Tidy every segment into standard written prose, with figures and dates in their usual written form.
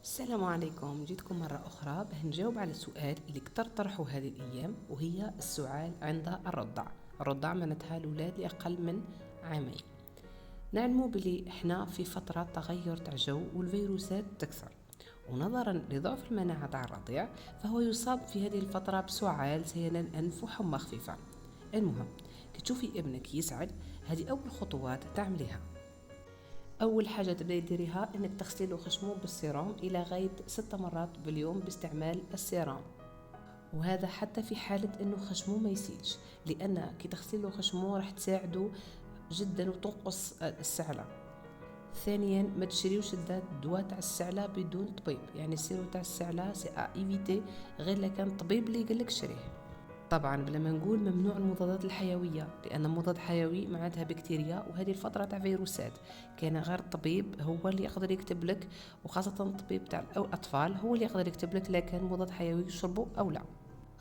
السلام عليكم. جيتكم مرة أخرى نجاوب على السؤال اللي كتر طرحه هذه الأيام، وهي السؤال عند الرضع معناتها الأولاد اللي أقل من عامين. نعلموا بلي إحنا في فترة تغير تاع جو والفيروسات تكثر، ونظرا لضعف المناعة تاع الرضيع فهو يصاب في هذه الفترة بسعال، سيلان أنف وحمى خفيفة. المهم كي تشوفي ابنك يسعل، هذه أول خطوات تعمليها. اول حاجه تبداي ديريها انك تغسلي له خشمه بالسيرام الى غايه 6 مرات باليوم باستعمال السيرام، وهذا حتى في حاله انه خشمه ما يسيلش، لان كي تغسلي له خشمه راح تساعده جدا وتنقص السعله. ثانيا ما تشريوش الدواء تاع السعله بدون طبيب، يعني السيرو تاع السعله سي ايفيتي غير لكان طبيب اللي يقولك شريه. طبعا بلا ما نقول ممنوع المضادات الحيويه، لان مضاد حيوي معناتها بكتيريا، وهذه الفتره تاع فيروسات كان غير الطبيب هو اللي يقدر يكتب لك، وخاصه الطبيب تاع الاطفال هو اللي يقدر يكتب لك لا كان مضاد حيوي يشربه او لا.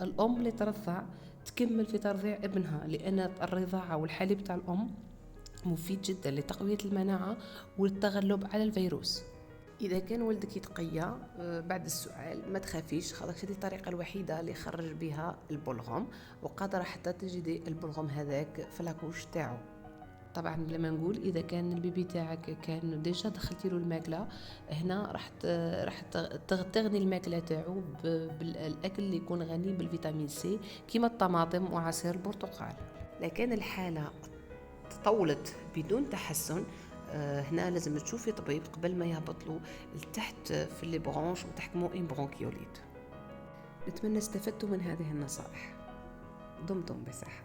الام اللي ترضع تكمل في ترضيع ابنها، لان الرضاعه والحليب تاع الام مفيد جدا لتقويه المناعه والتغلب على الفيروس. اذا كان ولدك يتقيا بعد السؤال ما تخافيش، خاطر هذه الطريقه الوحيده اللي يخرج بها البلغم، وقادره حتى تجدي البلغم هذاك في لاكوش تاعو. طبعا لما نقول اذا كان البيبي تاعك كان ديجا دخلتي له الماكله، هنا راح تغني الماكله تاعو بالاكل اللي يكون غني بالفيتامين سي، كيما الطماطم وعصير البرتقال. لكن الحاله تطولت بدون تحسن، هنا لازم تشوفي طبيب قبل ما يهبط له لتحت في لي برونش وتحكموا ان برونكيوليت. نتمنى استفدتوا من هذه النصائح. دمتم بصحه.